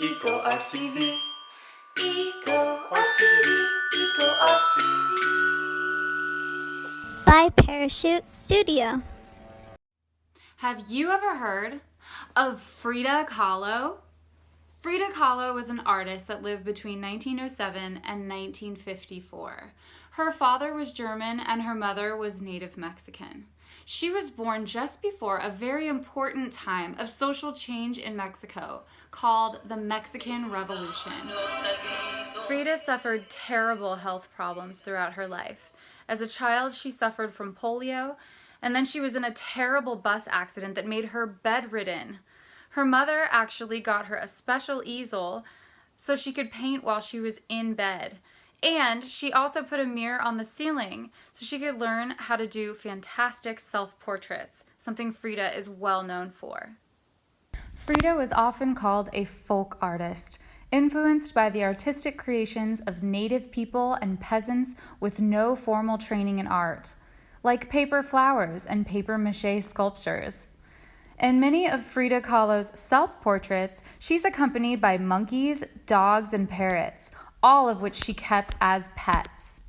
EcoArts TV. EcoArts TV. EcoArts TV. By Parachute Studio. Have you ever heard of Frida Kahlo? Frida Kahlo was an artist that lived between 1907 and 1954. Her father was German and her mother was native Mexican. She was born just before a very important time of social change in Mexico called the Mexican Revolution. Frida suffered terrible health problems throughout her life. As a child, she suffered from polio, and then she was in a terrible bus accident that made her bedridden. Her mother actually got her a special easel so she could paint while she was in bed. And she also put a mirror on the ceiling so she could learn how to do fantastic self-portraits, something Frida is well known for. Frida was often called a folk artist, influenced by the artistic creations of native people and peasants with no formal training in art, like paper flowers and papier-mâché sculptures. In many of Frida Kahlo's self-portraits, she's accompanied by monkeys, dogs, and parrots, all of which she kept as pets.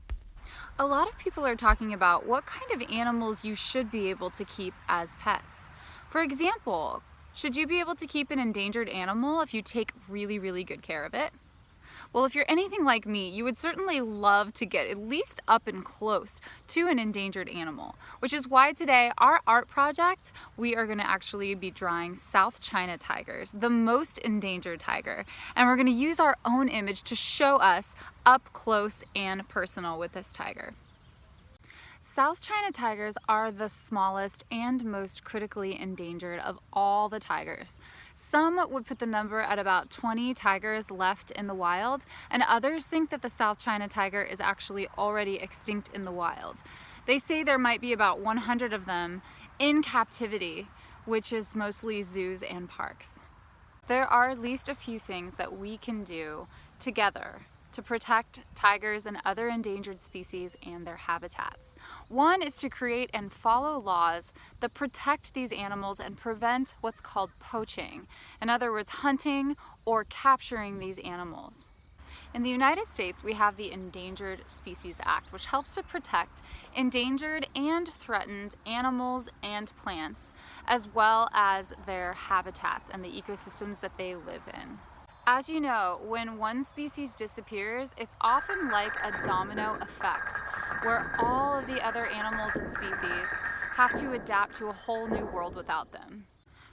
A lot of people are talking about what kind of animals you should be able to keep as pets. For example, should you be able to keep an endangered animal if you take really, really good care of it? Well, if you're anything like me, you would certainly love to get at least up and close to an endangered animal, which is why today, our art project, we are going to actually be drawing South China tigers, the most endangered tiger, and we're going to use our own image to show us up close and personal with this tiger. South China tigers are the smallest and most critically endangered of all the tigers. Some would put the number at about 20 tigers left in the wild, and others think that the South China tiger is actually already extinct in the wild. They say there might be about 100 of them in captivity, which is mostly zoos and parks. There are at least a few things that we can do together to protect tigers and other endangered species and their habitats. One is to create and follow laws that protect these animals and prevent what's called poaching. In other words, hunting or capturing these animals. In the United States, we have the Endangered Species Act, which helps to protect endangered and threatened animals and plants, as well as their habitats and the ecosystems that they live in. As you know, when one species disappears, it's often like a domino effect, where all of the other animals and species have to adapt to a whole new world without them.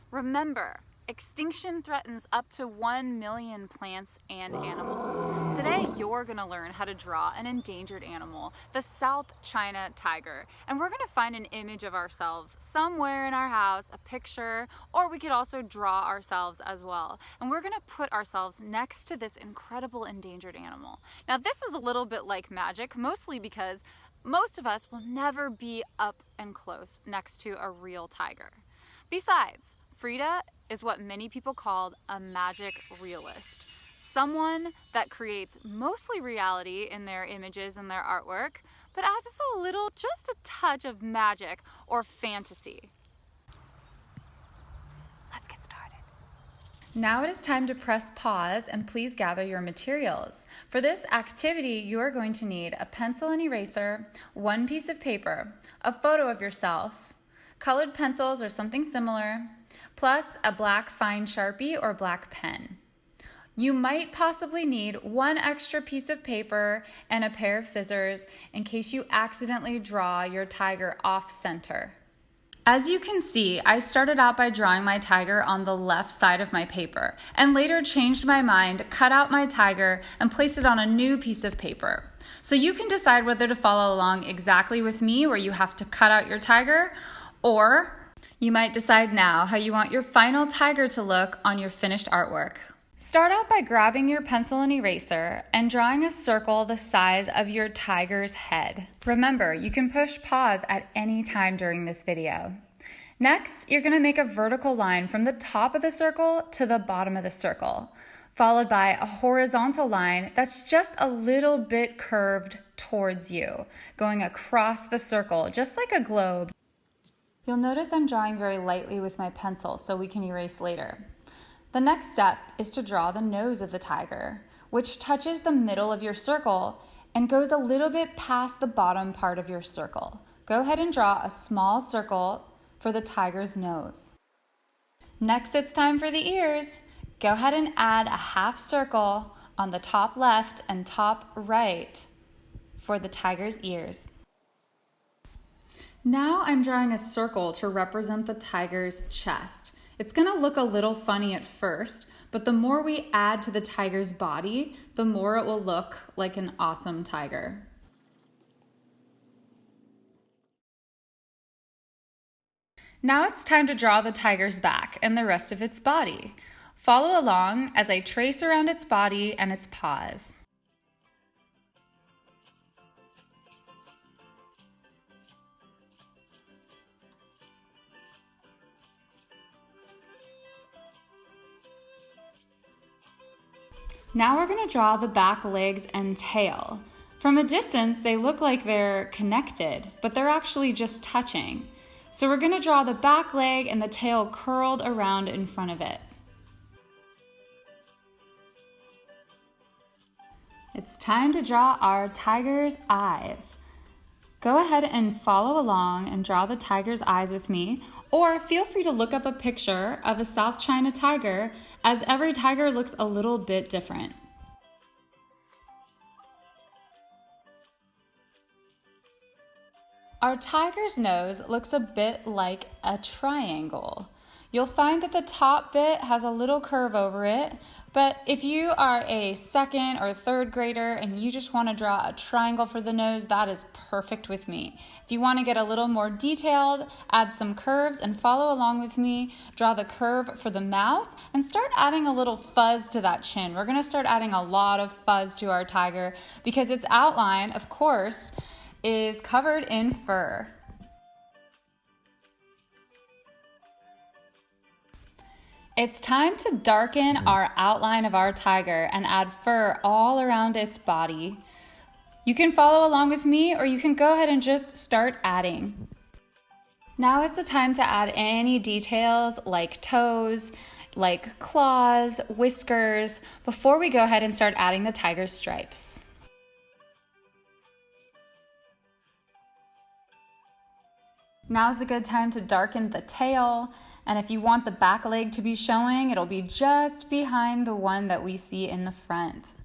Remember, extinction threatens up to 1 million plants and animals. Today, you're going to learn how to draw an endangered animal, the South China tiger, and we're going to find an image of ourselves somewhere in our house, a picture, or we could also draw ourselves as well. And we're going to put ourselves next to this incredible endangered animal. Now, this is a little bit like magic, mostly because most of us will never be up and close next to a real tiger. Besides, Frida is what many people call a magic realist. Someone that creates mostly reality in their images and their artwork, but adds just a touch of magic or fantasy. Let's get started. Now it is time to press pause and please gather your materials. For this activity, you are going to need a pencil and eraser, one piece of paper, a photo of yourself, colored pencils or something similar, plus a black fine Sharpie or black pen. You might possibly need one extra piece of paper and a pair of scissors in case you accidentally draw your tiger off center. As you can see, I started out by drawing my tiger on the left side of my paper and later changed my mind, cut out my tiger, and placed it on a new piece of paper. So you can decide whether to follow along exactly with me where you have to cut out your tiger, or you might decide now how you want your final tiger to look on your finished artwork. Start out by grabbing your pencil and eraser and drawing a circle the size of your tiger's head. Remember, you can push pause at any time during this video. Next, you're going to make a vertical line from the top of the circle to the bottom of the circle, followed by a horizontal line that's just a little bit curved towards you, going across the circle, just like a globe. You'll notice I'm drawing very lightly with my pencil so we can erase later. The next step is to draw the nose of the tiger, which touches the middle of your circle and goes a little bit past the bottom part of your circle. Go ahead and draw a small circle for the tiger's nose. Next, it's time for the ears. Go ahead and add a half circle on the top left and top right for the tiger's ears. Now I'm drawing a circle to represent the tiger's chest. It's going to look a little funny at first, but the more we add to the tiger's body, the more it will look like an awesome tiger. Now it's time to draw the tiger's back and the rest of its body. Follow along as I trace around its body and its paws. Now we're going to draw the back legs and tail. From a distance, they look like they're connected, but they're actually just touching. So we're going to draw the back leg and the tail curled around in front of it. It's time to draw our tiger's eyes. Go ahead and follow along and draw the tiger's eyes with me, or feel free to look up a picture of a South China tiger, as every tiger looks a little bit different. Our tiger's nose looks a bit like a triangle. You'll find that the top bit has a little curve over it, but if you are a second or third grader and you just want to draw a triangle for the nose, that is perfect with me. If you want to get a little more detailed, add some curves and follow along with me. Draw the curve for the mouth and start adding a little fuzz to that chin. We're going to start adding a lot of fuzz to our tiger because its outline, of course, is covered in fur. It's time to darken our outline of our tiger and add fur all around its body. You can follow along with me, or you can go ahead and just start adding. Now is the time to add any details like toes, like claws, whiskers, before we go ahead and start adding the tiger's stripes. Now's a good time to darken the tail, and if you want the back leg to be showing, it'll be just behind the one that we see in the front.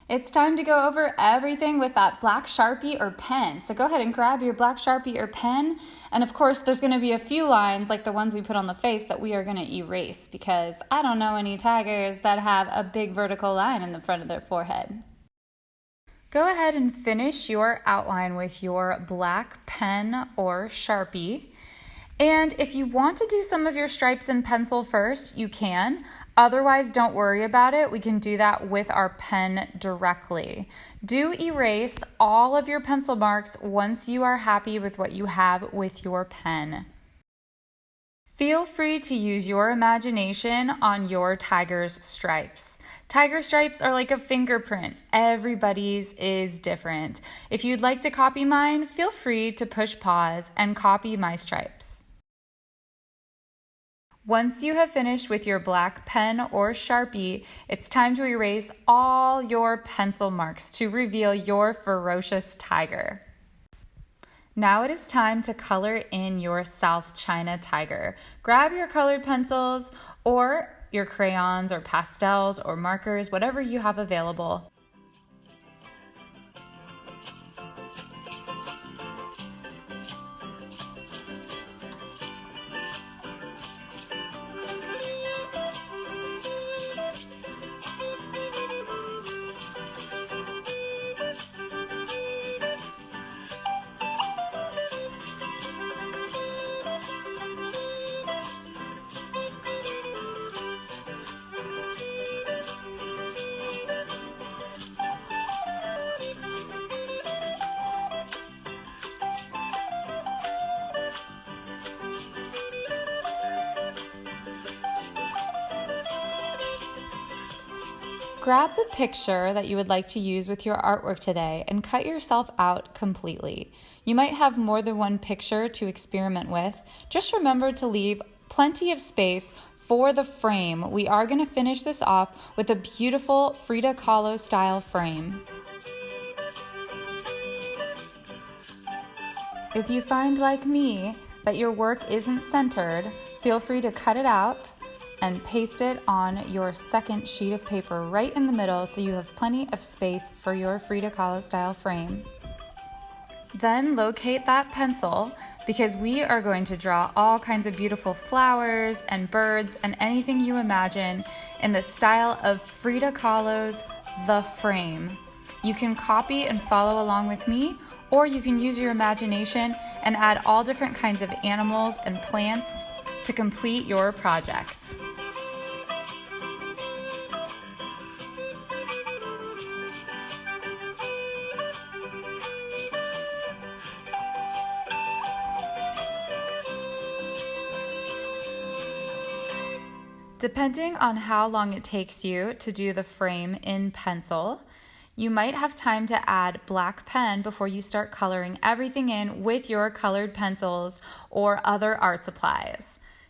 It's time to go over everything with that black Sharpie or pen. So go ahead and grab your black Sharpie or pen, and of course there's going to be a few lines like the ones we put on the face that we are going to erase, because I don't know any tigers that have a big vertical line in the front of their forehead. Go ahead and finish your outline with your black pen or Sharpie. And if you want to do some of your stripes in pencil first, you can. Otherwise, don't worry about it. We can do that with our pen directly. Do erase all of your pencil marks once you are happy with what you have with your pen. Feel free to use your imagination on your tiger's stripes. Tiger stripes are like a fingerprint. Everybody's is different. If you'd like to copy mine, feel free to push pause and copy my stripes. Once you have finished with your black pen or Sharpie, it's time to erase all your pencil marks to reveal your ferocious tiger. Now it is time to color in your South China tiger. Grab your colored pencils or your crayons or pastels or markers, whatever you have available. Grab the picture that you would like to use with your artwork today and cut yourself out completely. You might have more than one picture to experiment with. Just remember to leave plenty of space for the frame. We are going to finish this off with a beautiful Frida Kahlo style frame. If you find, like me, that your work isn't centered, feel free to cut it out and paste it on your second sheet of paper right in the middle so you have plenty of space for your Frida Kahlo style frame. Then locate that pencil because we are going to draw all kinds of beautiful flowers and birds and anything you imagine in the style of Frida Kahlo's The Frame. You can copy and follow along with me, or you can use your imagination and add all different kinds of animals and plants to complete your project. Depending on how long it takes you to do the frame in pencil, you might have time to add black pen before you start coloring everything in with your colored pencils or other art supplies.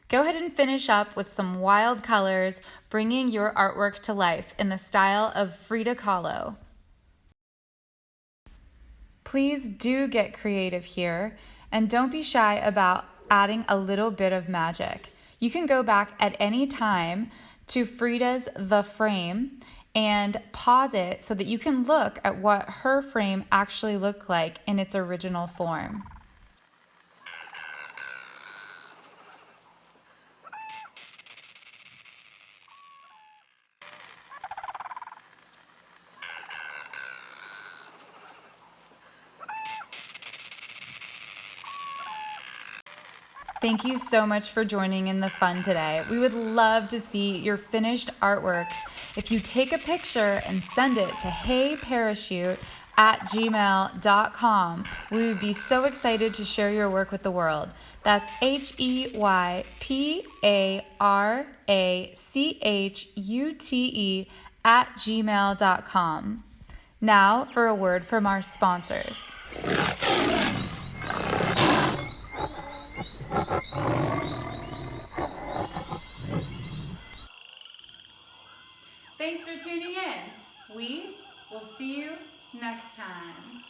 Go ahead and finish up with some wild colors, bringing your artwork to life in the style of Frida Kahlo. Please do get creative here, and don't be shy about adding a little bit of magic. You can go back at any time to Frida's The Frame and pause it so that you can look at what her frame actually looked like in its original form. Thank you so much for joining in the fun today. We would love to see your finished artworks. If you take a picture and send it to heyparachute@gmail.com, we would be so excited to share your work with the world. That's heyparachute@gmail.com. Now for a word from our sponsors. Thanks for tuning in. We will see you next time.